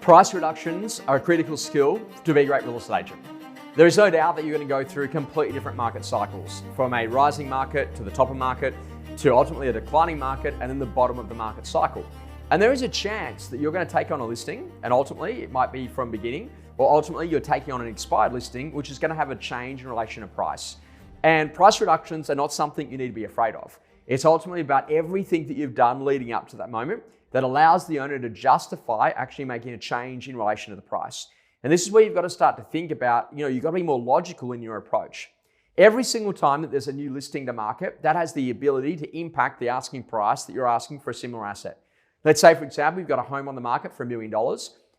Price reductions are a critical skill to be a great real estate agent. There is no doubt that you're going to go through completely different market cycles, from a rising market to the top of market to ultimately a declining market and then the bottom of the market cycle. And there is a chance that you're going to take on a listing, and ultimately it might be from beginning, or ultimately you're taking on an expired listing, which is going to have a change in relation to price. And price reductions are not something you need to be afraid of. It's ultimately about everything that you've done leading up to that moment that allows the owner to justify actually making a change in relation to the price. And this is where you've got to start to think about, you've got to be more logical in your approach. Every single time that there's a new listing to market, that has the ability to impact the asking price that you're asking for a similar asset. Let's say, for example, you've got a home on the market for $1 million,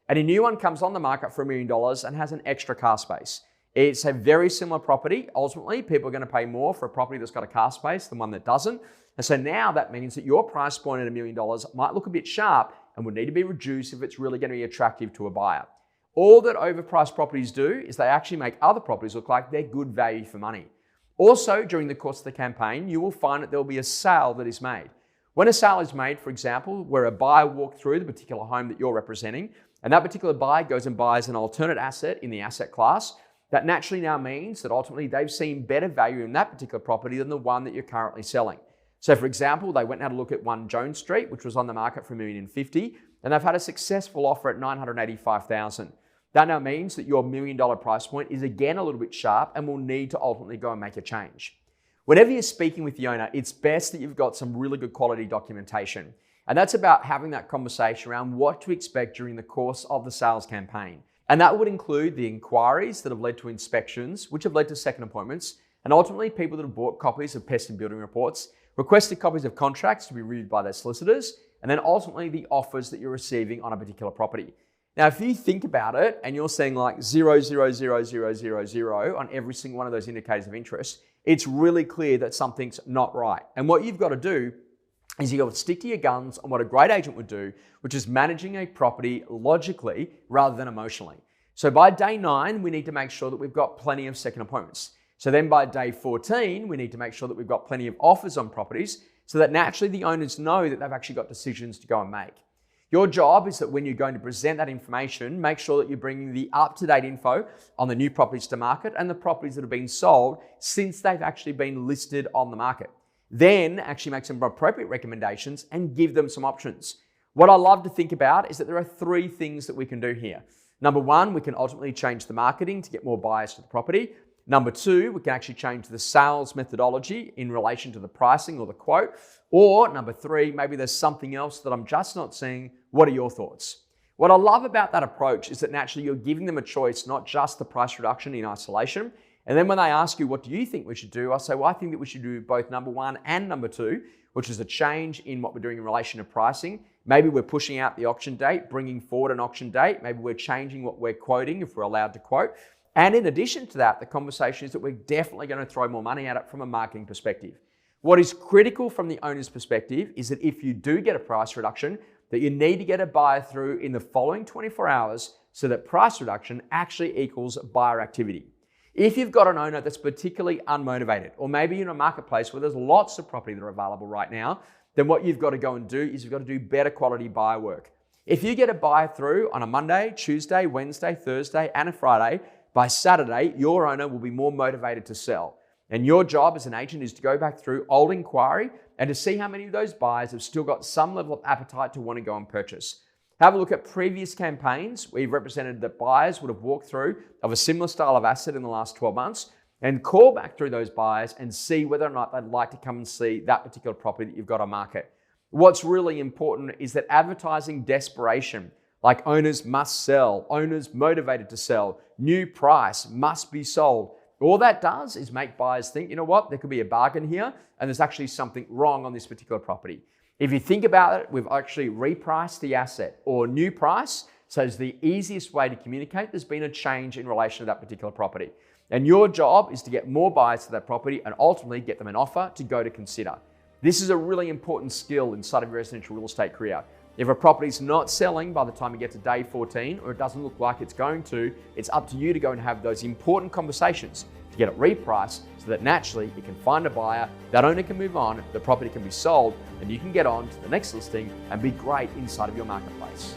and a new one comes on the market for $1 million and has an extra car space. It's a very similar property. Ultimately, people are going to pay more for a property that's got a car space than one that doesn't. And so now that means that your price point at $1 million might look a bit sharp and would need to be reduced if it's really going to be attractive to a buyer. All that overpriced properties do is they actually make other properties look like they're good value for money. Also, during the course of the campaign, you will find that there will be a sale that is made. When a sale is made, for example, where a buyer walked through the particular home that you're representing, and that particular buyer goes and buys an alternate asset in the asset class, that naturally now means that ultimately they've seen better value in that particular property than the one that you're currently selling. So for example, they went and had a look at 1 Jones Street, which was on the market for $1.05 million, and they've had a successful offer at $985,000. That now means that your $1 million price point is again a little bit sharp and will need to ultimately go and make a change. Whenever you're speaking with the owner, it's best that you've got some really good quality documentation. And that's about having that conversation around what to expect during the course of the sales campaign. And that would include the inquiries that have led to inspections, which have led to second appointments, and ultimately people that have bought copies of pest and building reports, requested copies of contracts to be reviewed by their solicitors, and then ultimately the offers that you're receiving on a particular property. Now, if you think about it and you're seeing like 0, 0, 0, 0, 0, 0 on every single one of those indicators of interest, it's really clear that something's not right. And what you've got to do is you've got to stick to your guns on what a great agent would do, which is managing a property logically rather than emotionally. So by day 9, we need to make sure that we've got plenty of second appointments. So then by day 14, we need to make sure that we've got plenty of offers on properties so that naturally the owners know that they've actually got decisions to go and make. Your job is that when you're going to present that information, make sure that you're bringing the up-to-date info on the new properties to market and the properties that have been sold since they've actually been listed on the market. Then actually make some appropriate recommendations and give them some options. What I love to think about is that there are 3 things that we can do here. Number 1, we can ultimately change the marketing to get more buyers to the property. Number 2, we can actually change the sales methodology in relation to the pricing or the quote. Or number 3, maybe there's something else that I'm just not seeing. What are your thoughts? What I love about that approach is that naturally you're giving them a choice, not just the price reduction in isolation. And then when they ask you, what do you think we should do? I say, well, I think that we should do both number 1 and number 2, which is a change in what we're doing in relation to pricing. Maybe we're pushing out the auction date, bringing forward an auction date. Maybe we're changing what we're quoting if we're allowed to quote. And in addition to that, the conversation is that we're definitely going to throw more money at it from a marketing perspective. What is critical from the owner's perspective is that if you do get a price reduction, that you need to get a buyer through in the following 24 hours so that price reduction actually equals buyer activity. If you've got an owner that's particularly unmotivated, or maybe in a marketplace where there's lots of property that are available right now, then what you've got to go and do is you've got to do better quality buyer work. If you get a buyer through on a Monday, Tuesday, Wednesday, Thursday, and a Friday, by Saturday, your owner will be more motivated to sell. And your job as an agent is to go back through old inquiry and to see how many of those buyers have still got some level of appetite to want to go and purchase. Have a look at previous campaigns. We've represented that buyers would have walked through of a similar style of asset in the last 12 months and call back through those buyers and see whether or not they'd like to come and see that particular property that you've got on market. What's really important is that advertising desperation, like owners must sell, owners motivated to sell, new price, must be sold. All that does is make buyers think, you know what, there could be a bargain here and there's actually something wrong on this particular property. If you think about it, we've actually repriced the asset or new price. So it's the easiest way to communicate there's been a change in relation to that particular property. And your job is to get more buyers to that property and ultimately get them an offer to go to consider. This is a really important skill inside of your residential real estate career. If a property's not selling by the time you get to day 14, or it doesn't look like it's going to, it's up to you to go and have those important conversations to get it repriced so that naturally you can find a buyer, that owner can move on, the property can be sold, and you can get on to the next listing and be great inside of your marketplace.